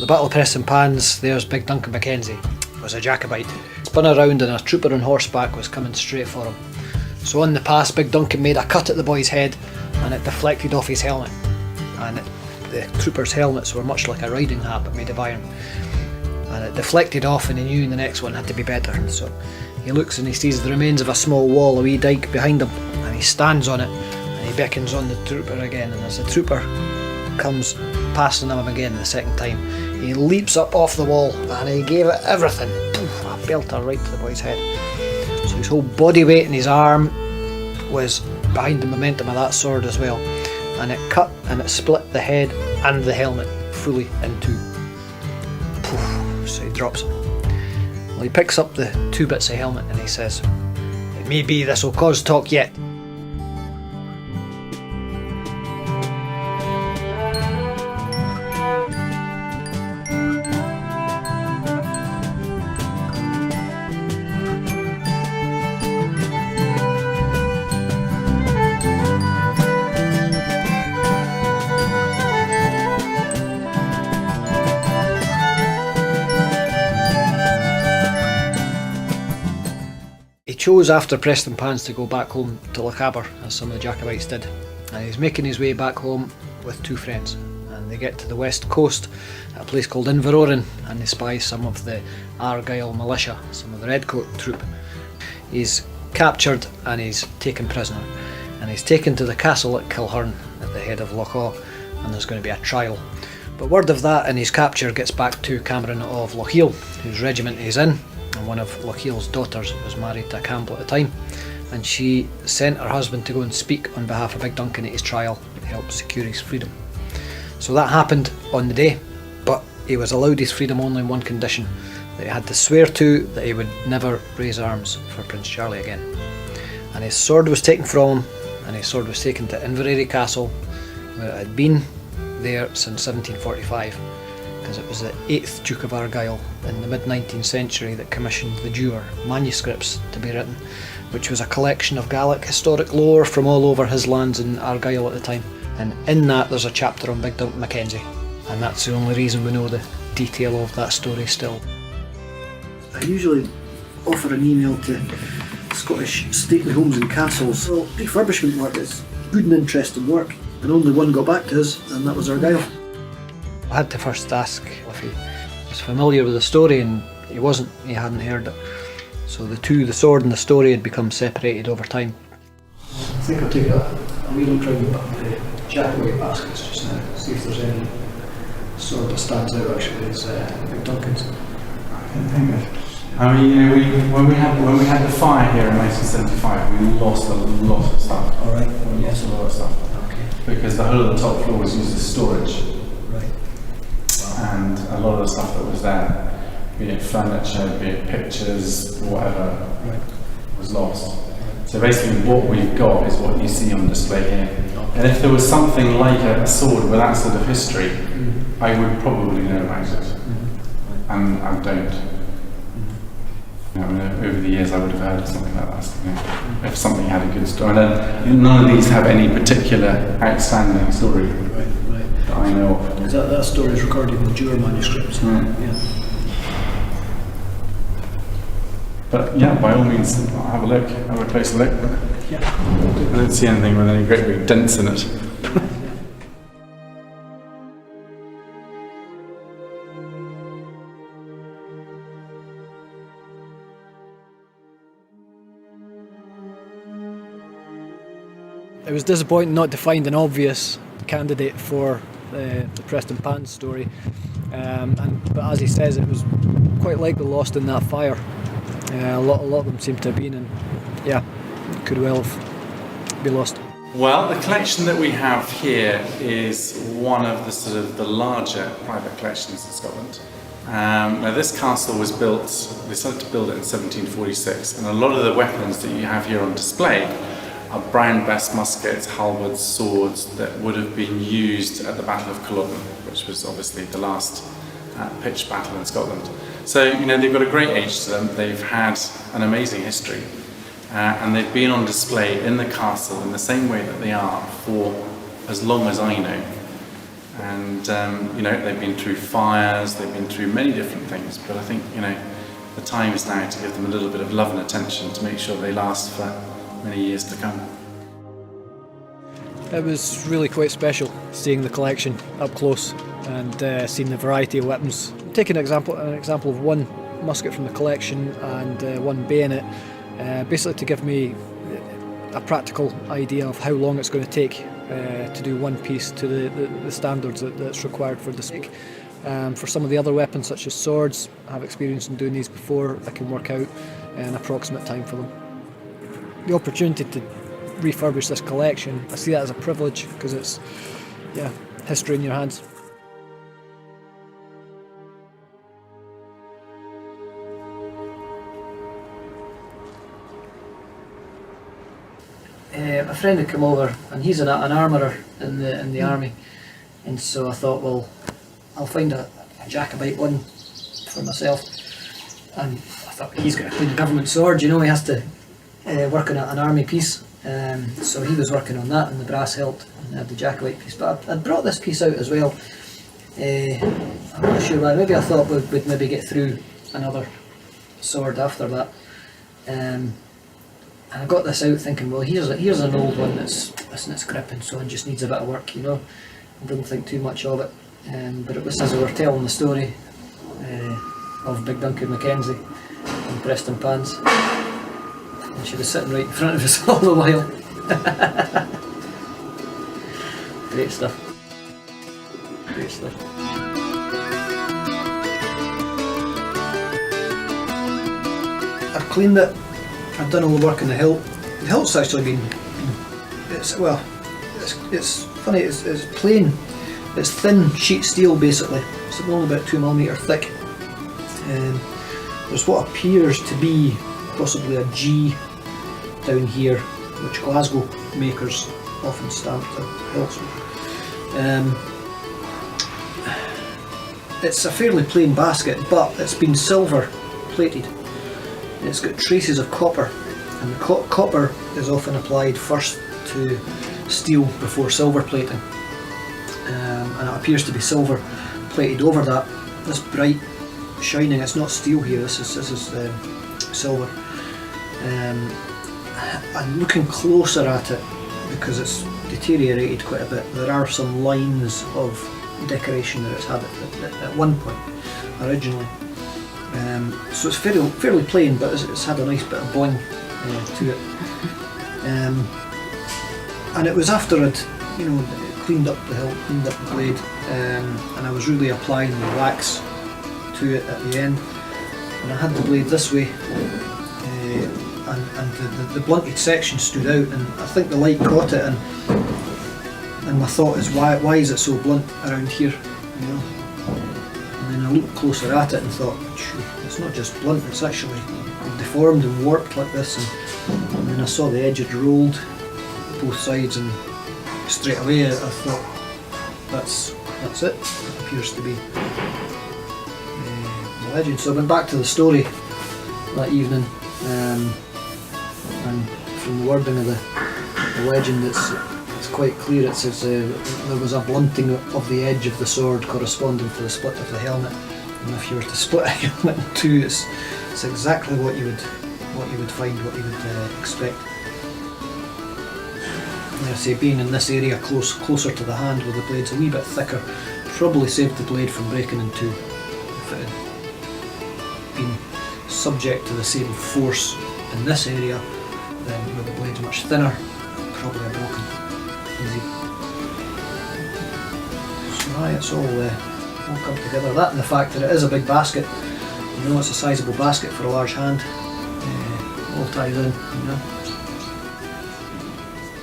the Battle of Preston Pans, there's big Duncan MacKenzie, was a Jacobite. Spun around and a trooper on horseback was coming straight for him. So on the pass, big Duncan made a cut at the boy's head and it deflected off his helmet. And the trooper's helmets were much like a riding hat but made of iron. And it deflected off and he knew the next one had to be better. So he looks and he sees the remains of a small wall, a wee dyke behind him, and he stands on it and he beckons on the trooper again, and as the trooper comes passing him again the second time, he leaps up off the wall and he gave it everything. Oof, a belter right to the boy's head. So his whole body weight and his arm was behind the momentum of that sword as well, and it cut and it split the head and the helmet fully in two. Poof, so he drops him. Well, he picks up the two bits of helmet and he says, "It may be this'll cause talk yet." He chose after Preston Pans to go back home to Lochaber, as some of the Jacobites did, and he's making his way back home with two friends, and they get to the west coast at a place called Inveroran, and they spy some of the Argyll militia, some of the Redcoat troop. He's captured and he's taken prisoner, and he's taken to the castle at Kilhurn at the head of Loch Awe, and there's going to be a trial. But word of that and his capture gets back to Cameron of Lochiel, whose regiment he's in. And one of Lochiel's daughters was married to a Campbell at the time, and she sent her husband to go and speak on behalf of big Duncan at his trial to help secure his freedom. So that happened on the day, but he was allowed his freedom only on one condition, that he had to swear to that he would never raise arms for Prince Charlie again. And his sword was taken from him, and his sword was taken to Inverary Castle, where it had been there since 1745. Because it was the 8th Duke of Argyll in the mid-19th century that commissioned the Dewar manuscripts to be written, which was a collection of Gaelic historic lore from all over his lands in Argyll at the time. And in that there's a chapter on big Duncan MacKenzie, and that's the only reason we know the detail of that story still. I usually offer an email to Scottish stately homes and castles. Well, refurbishment work is good and interesting work, and only one got back to us, and that was Argyll. I had to first ask if he was familiar with the story, and he wasn't, he hadn't heard it. So the two, the sword and the story, had become separated over time. I think I'll take a wee look round the Jacobite baskets just now, see if there's any sword that stands out actually as big Duncan's. I can think of. I mean, you know, when we had the fire here in 1975, we lost a lot of stuff. All right. We lost a lot of stuff. Okay. Because the whole of the top floor was used as storage. Right. And a lot of the stuff that was there, be it furniture, be it pictures, whatever, Right. was lost. So basically what we've got is what you see on display here. And if there was something like a sword with that sort of history, I would probably know about it. And I don't. You know, over the years I would have heard of something like that, you know, if something had a good story. And none of these have any particular outstanding story. Right. That I know of. Because that story is recorded in the Dewar manuscripts. Yeah. But yeah, by all means, have a look, have a closer look. Yeah. I don't see anything with any great big dents in it. It was disappointing not to find an obvious candidate for the Preston Pans story, but as he says, it was quite likely lost in that fire. A lot of them seem to have been, and yeah, could well have been lost. Well, the collection that we have here is one of the sort of the larger private collections in Scotland. Now this castle was built, they started to build it in 1746, and a lot of the weapons that you have here on display are Brown Bess muskets, halberds, swords that would have been used at the Battle of Culloden, which was obviously the last pitched battle in Scotland. So, you know, they've got a great age to them, they've had an amazing history, and they've been on display in the castle in the same way that they are for as long as I know. And you know, they've been through fires, they've been through many different things, but I think, you know, the time is now to give them a little bit of love and attention to make sure they last for many years to come. It was really quite special seeing the collection up close and seeing the variety of weapons. Taking an example of one musket from the collection and one bayonet, basically to give me a practical idea of how long it's going to take to do one piece to the standards that's required for the stick. For some of the other weapons, such as swords, I have experience in doing these before. I can work out an approximate time for them. The opportunity to refurbish this collection, I see that as a privilege because it's, yeah, history in your hands. A friend had come over, and he's an armourer in the army, and so I thought, well, I'll find a Jacobite one for myself. And I thought, he's got a clean government sword, you know, he has to work on an army piece. So he was working on that, and the brass hilt, and I had the Jacobite piece. But I'd brought this piece out as well. I'm not sure why. Maybe I thought we'd maybe get through another sword after that. And I got this out thinking, well, here's an old one that's gripping, so it just needs a bit of work, you know. I didn't think too much of it. But it was as we were telling the story of Big Duncan MacKenzie and Preston Pans. And she was sitting right in front of us all the while. Great stuff. Great stuff. I've cleaned it. I've done all the work on the hilt. The hilt's actually been, it's funny, it's plain. It's thin sheet steel basically. It's only about 2mm thick. There's what appears to be possibly a G down here, which Glasgow makers often stamp their hilts with. It's a fairly plain basket, but it's been silver plated. It's got traces of copper, and the copper is often applied first to steel before silver plating. And it appears to be silver plated over that. This bright shining, it's not steel here, this is silver. I'm looking closer at it because it's deteriorated quite a bit. There are some lines of decoration that it's had at one point originally. So it's fairly plain, but it's had a nice bit of bling to it. And it was after I'd, you know, cleaned up the hilt, cleaned up the blade, and I was really applying the wax to it at the end. And I had the blade this way, and the blunted section stood out, and I think the light caught it, and my thought is, why is it so blunt around here, you know? And then I looked closer at it and thought, it's not just blunt, it's actually deformed and warped like this. And then I saw the edge had rolled both sides, and straight away I thought, that's it. It appears to be the legend. So I went back to the story that evening, and from the wording of the legend, it's quite clear. It says there was a blunting of the edge of the sword corresponding to the split of the helmet, and if you were to split a helmet in two, it's exactly what you would find, what you would expect. And I say, being in this area closer to the hand where the blade's a wee bit thicker, probably saved the blade from breaking in two. If it had been subject to the same force in this area, then where the blade's much thinner, probably a broken easy. So it's all come together. That and the fact that it is a big basket, you know, it's a sizable basket for a large hand, all ties in, you know.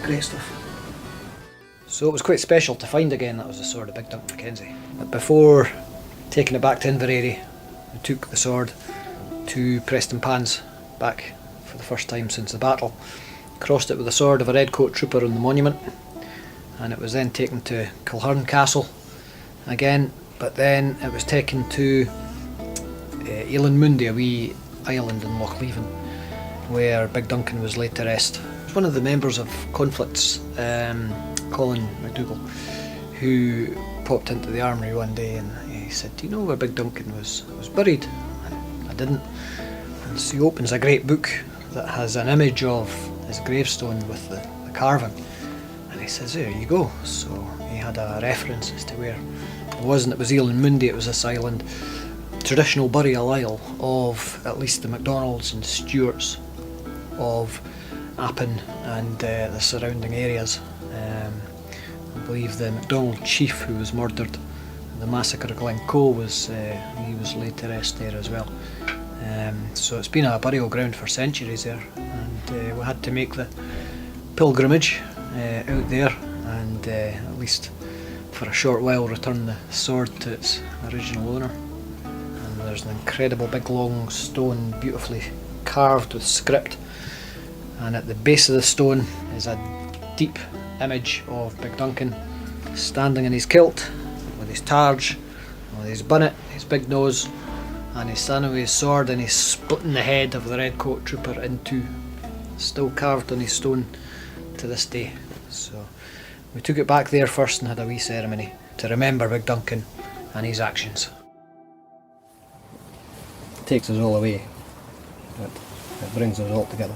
Great stuff. So it was quite special to find again. That was the sword of Big Duncan MacKenzie. But before taking it back to Inverary, I took the sword to Preston Pans back for the first time since the battle. Crossed it with the sword of a redcoat trooper on the monument, and it was then taken to Kilhurn Castle again, but then it was taken to Eilean Mundi, a wee island in Loch Leven, where Big Duncan was laid to rest. One of the members of Conflicts, Colin MacDougall, who popped into the armoury one day and he said, "Do you know where Big Duncan was buried?" And I didn't. And so he opens a great book that has an image of his gravestone with the carving. And he says, "There you go." So he had a reference as to where it wasn't. It was Eland Mundi, it was this island. Traditional burial isle of at least the MacDonalds and Stewarts of Appin and the surrounding areas. I believe the MacDonald chief who was murdered in the massacre of Glencoe he was laid to rest there as well. So it's been a burial ground for centuries there, and we had to make the pilgrimage out there and at least for a short while return the sword to its original owner. And there's an incredible big long stone beautifully carved with script, and at the base of the stone is a deep image of Big Duncan standing in his kilt with his targe, with his bonnet, his big nose, and he's standing with his sword and he's splitting the head of the redcoat trooper in two, still carved on his stone to this day. So we took it back there first and had a wee ceremony to remember Big Duncan and his actions. It takes us all away, it brings us all together,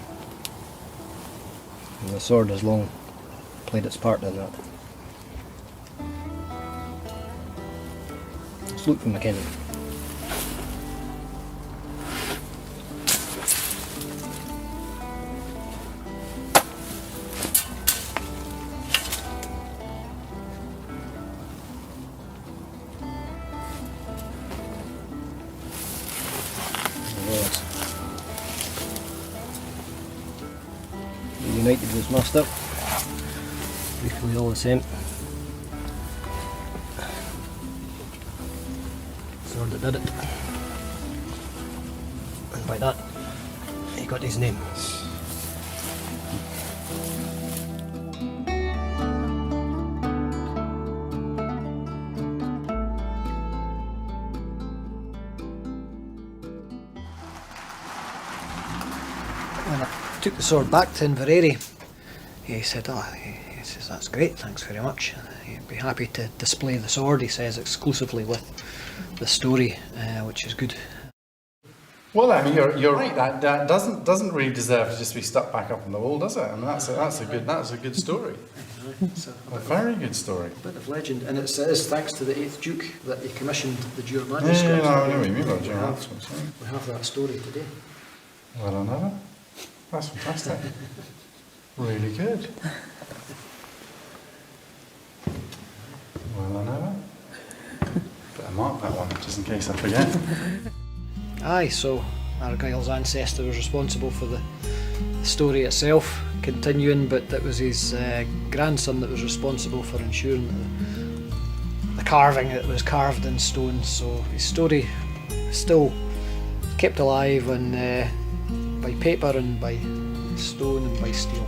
and the sword has long played its part in that. Let's look for MacKenzie. United was master. Briefly all the same. Sword that did it. And by that, he got his name. When I took the sword back to Inverary, he said, he says, "That's great, thanks very much. He'd be happy to display the sword," he says, "exclusively with the story," which is good. Well, I mean, you're right. That doesn't really deserve to just be stuck back up on the wall, does it? I mean, that's a good story. It's a very good story. A bit of legend, and it is thanks to the 8th Duke that he commissioned the Dure manuscript. Yeah, I know what you mean about Dure manuscripts. We have that story today. Well done, Anna. That's fantastic. Really good. Well done, Anna. Better mark that one, just in case I forget. Aye, so Argyll's ancestor was responsible for the story itself continuing, but it was his grandson that was responsible for ensuring the carving that was carved in stone. So his story is still kept alive and by paper and by stone and by steel.